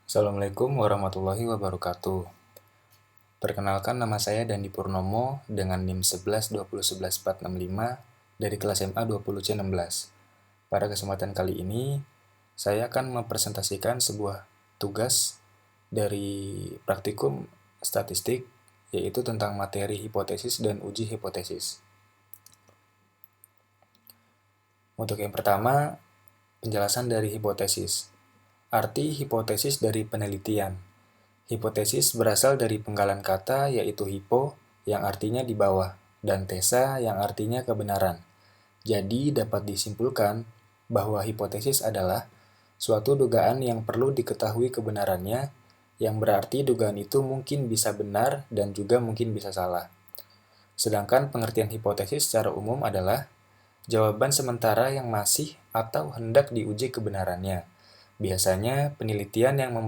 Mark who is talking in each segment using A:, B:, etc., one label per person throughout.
A: Assalamualaikum warahmatullahi wabarakatuh. Perkenalkan, nama saya Dandi Purnomo dengan NIM 11 20 11 465 dari kelas MA 20C16. Pada kesempatan kali ini, saya akan mempresentasikan sebuah tugas dari praktikum statistik, yaitu tentang materi hipotesis dan uji hipotesis. Untuk yang pertama, penjelasan dari hipotesis. Arti hipotesis dari penelitian. Hipotesis berasal dari penggalan kata yaitu hipo yang artinya di bawah dan tesa yang artinya kebenaran. Jadi dapat disimpulkan bahwa hipotesis adalah suatu dugaan yang perlu diketahui kebenarannya, yang berarti dugaan itu mungkin bisa benar dan juga mungkin bisa salah. Sedangkan pengertian hipotesis secara umum adalah jawaban sementara yang masih atau hendak diuji kebenarannya. Biasanya, penelitian yang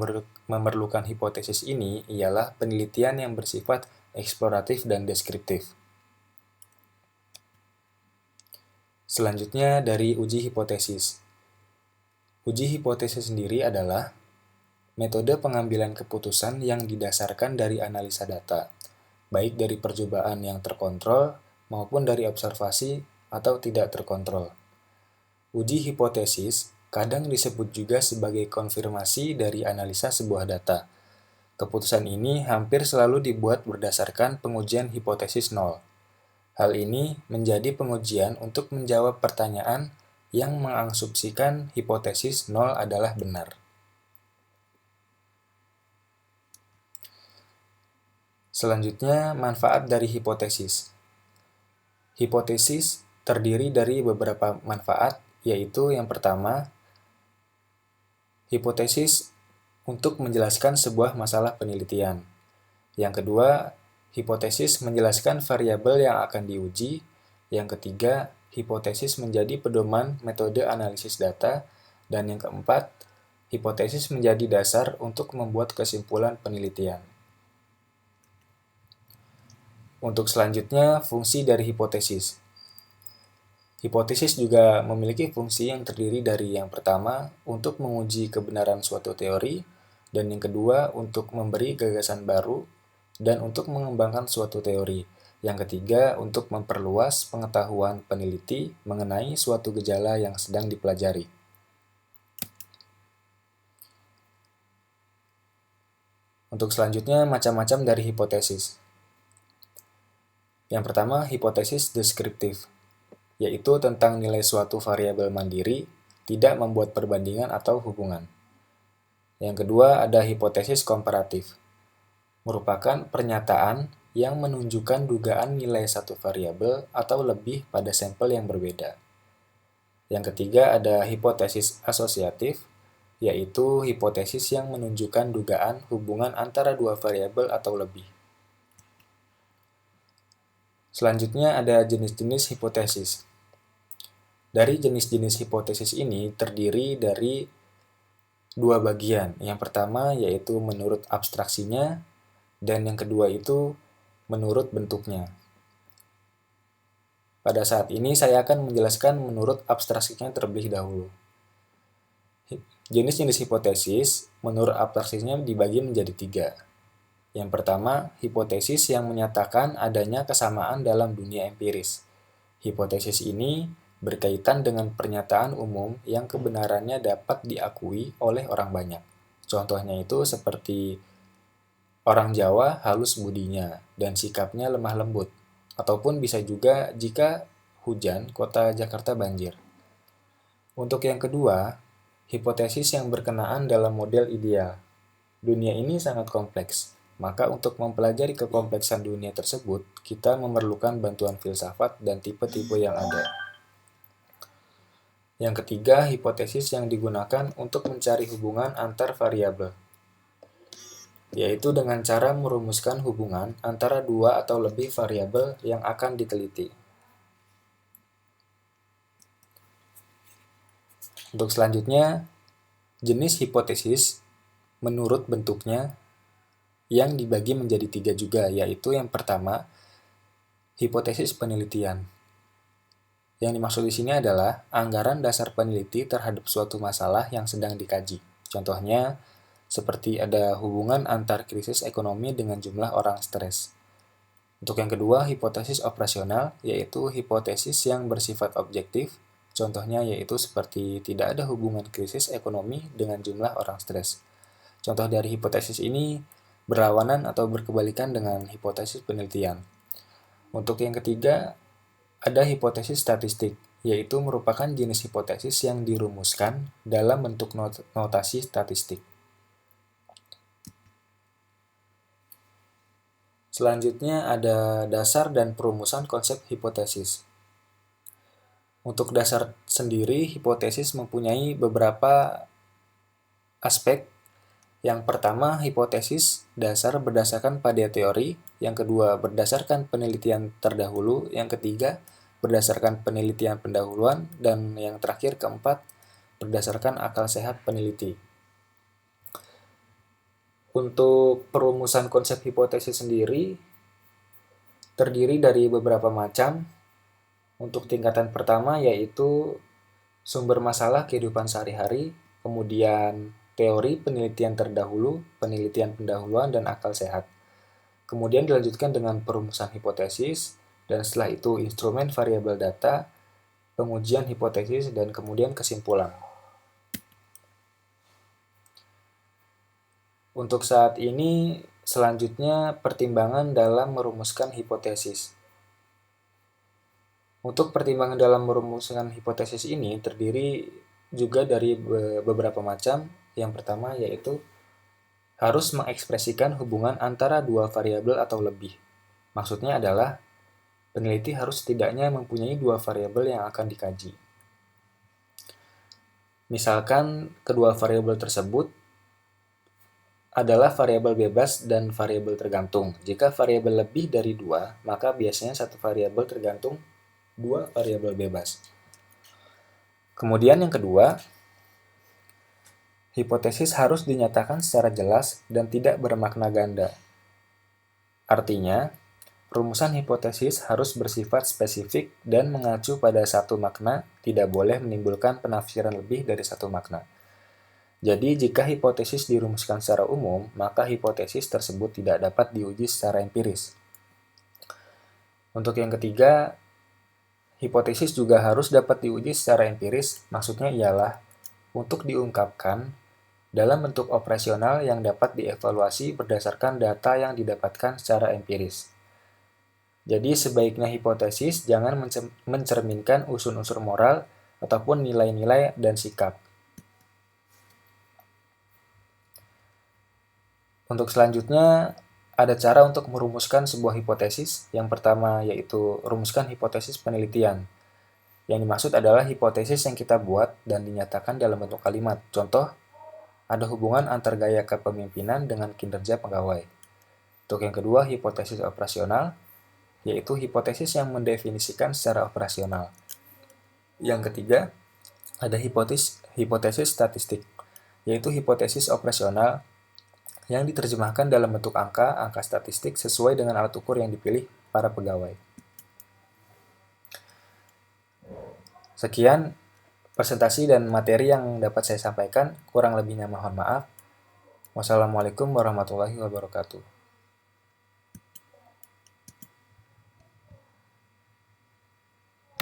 A: memerlukan hipotesis ini ialah penelitian yang bersifat eksploratif dan deskriptif. Selanjutnya, dari uji hipotesis. Uji hipotesis sendiri adalah metode pengambilan keputusan yang didasarkan dari analisa data, baik dari percobaan yang terkontrol maupun dari observasi atau tidak terkontrol. Uji hipotesis kadang disebut juga sebagai konfirmasi dari analisa sebuah data. Keputusan ini hampir selalu dibuat berdasarkan pengujian hipotesis nol. Hal ini menjadi pengujian untuk menjawab pertanyaan yang mengasumsikan hipotesis nol adalah benar. Selanjutnya, manfaat dari hipotesis. Hipotesis terdiri dari beberapa manfaat, yaitu yang pertama, hipotesis untuk menjelaskan sebuah masalah penelitian. Yang kedua, hipotesis menjelaskan variabel yang akan diuji. Yang ketiga, hipotesis menjadi pedoman metode analisis data. Dan yang keempat, hipotesis menjadi dasar untuk membuat kesimpulan penelitian. Untuk selanjutnya, fungsi dari hipotesis. Hipotesis juga memiliki fungsi yang terdiri dari yang pertama, untuk menguji kebenaran suatu teori, dan yang kedua, untuk memberi gagasan baru, dan untuk mengembangkan suatu teori. Yang ketiga, untuk memperluas pengetahuan peneliti mengenai suatu gejala yang sedang dipelajari. Untuk selanjutnya, macam-macam dari hipotesis. Yang pertama, hipotesis deskriptif, yaitu tentang nilai suatu variabel mandiri, tidak membuat perbandingan atau hubungan. Yang kedua, ada hipotesis komparatif, merupakan pernyataan yang menunjukkan dugaan nilai satu variabel atau lebih pada sampel yang berbeda. Yang ketiga, ada hipotesis asosiatif, yaitu hipotesis yang menunjukkan dugaan hubungan antara dua variabel atau lebih. Selanjutnya ada jenis-jenis hipotesis. Dari jenis-jenis hipotesis ini terdiri dari dua bagian. Yang pertama yaitu menurut abstraksinya, dan yang kedua itu menurut bentuknya. Pada saat ini saya akan menjelaskan menurut abstraksinya terlebih dahulu. Jenis-jenis hipotesis menurut abstraksinya dibagi menjadi tiga. Yang pertama, hipotesis yang menyatakan adanya kesamaan dalam dunia empiris. Hipotesis ini berkaitan dengan pernyataan umum yang kebenarannya dapat diakui oleh orang banyak. Contohnya itu seperti orang Jawa halus budinya dan sikapnya lemah lembut. Ataupun bisa juga jika hujan, kota Jakarta banjir. Untuk yang kedua, hipotesis yang berkenaan dalam model ideal. Dunia ini sangat kompleks, maka untuk mempelajari kekompleksan dunia tersebut, kita memerlukan bantuan filsafat dan tipe-tipe yang ada. Yang ketiga, hipotesis yang digunakan untuk mencari hubungan antar variabel, yaitu dengan cara merumuskan hubungan antara dua atau lebih variabel yang akan diteliti. Untuk selanjutnya, jenis hipotesis menurut bentuknya yang dibagi menjadi tiga juga, yaitu yang pertama, hipotesis penelitian. Yang dimaksud di sini adalah anggaran dasar peneliti terhadap suatu masalah yang sedang dikaji. Contohnya, seperti ada hubungan antar krisis ekonomi dengan jumlah orang stres. Untuk yang kedua, hipotesis operasional, yaitu hipotesis yang bersifat objektif. Contohnya yaitu seperti tidak ada hubungan krisis ekonomi dengan jumlah orang stres. Contoh dari hipotesis ini berlawanan atau berkebalikan dengan hipotesis penelitian. Untuk yang ketiga, ada hipotesis statistik, yaitu merupakan jenis hipotesis yang dirumuskan dalam bentuk notasi statistik. Selanjutnya ada dasar dan perumusan konsep hipotesis. Untuk dasar sendiri, hipotesis mempunyai beberapa aspek. Yang pertama, hipotesis dasar berdasarkan pada teori. Yang kedua, berdasarkan penelitian terdahulu. Yang ketiga, berdasarkan penelitian pendahuluan. Dan yang terakhir, keempat, berdasarkan akal sehat peneliti. Untuk perumusan konsep hipotesis sendiri terdiri dari beberapa macam. Untuk tingkatan pertama yaitu sumber masalah kehidupan sehari-hari, kemudian teori penelitian terdahulu, penelitian pendahuluan, dan akal sehat. Kemudian dilanjutkan dengan perumusan hipotesis, dan setelah itu instrumen variabel data, pengujian hipotesis, dan kemudian kesimpulan. Untuk saat ini, selanjutnya pertimbangan dalam merumuskan hipotesis. Untuk pertimbangan dalam merumuskan hipotesis ini terdiri juga dari beberapa macam. Yang pertama yaitu harus mengekspresikan hubungan antara dua variabel atau lebih. Maksudnya adalah peneliti harus setidaknya mempunyai dua variabel yang akan dikaji. Misalkan kedua variabel tersebut adalah variabel bebas dan variabel tergantung. Jika variabel lebih dari dua, maka biasanya satu variabel tergantung, dua variabel bebas. Kemudian yang kedua, hipotesis harus dinyatakan secara jelas dan tidak bermakna ganda. Artinya, rumusan hipotesis harus bersifat spesifik dan mengacu pada satu makna, tidak boleh menimbulkan penafsiran lebih dari satu makna. Jadi, jika hipotesis dirumuskan secara umum, maka hipotesis tersebut tidak dapat diuji secara empiris. Untuk yang ketiga, hipotesis juga harus dapat diuji secara empiris, maksudnya ialah untuk diungkapkan dalam bentuk operasional yang dapat dievaluasi berdasarkan data yang didapatkan secara empiris. Jadi, sebaiknya hipotesis jangan mencerminkan unsur-unsur moral ataupun nilai-nilai dan sikap. Untuk selanjutnya, ada cara untuk merumuskan sebuah hipotesis. Yang pertama yaitu rumuskan hipotesis penelitian. Yang dimaksud adalah hipotesis yang kita buat dan dinyatakan dalam bentuk kalimat. Contoh, ada hubungan antar gaya kepemimpinan dengan kinerja pegawai. Untuk yang kedua, hipotesis operasional, yaitu hipotesis yang mendefinisikan secara operasional. Yang ketiga, ada hipotesis statistik, yaitu hipotesis operasional yang diterjemahkan dalam bentuk angka statistik sesuai dengan alat ukur yang dipilih para pegawai. Sekian presentasi dan materi yang dapat saya sampaikan, kurang lebihnya mohon maaf. Wassalamualaikum warahmatullahi wabarakatuh.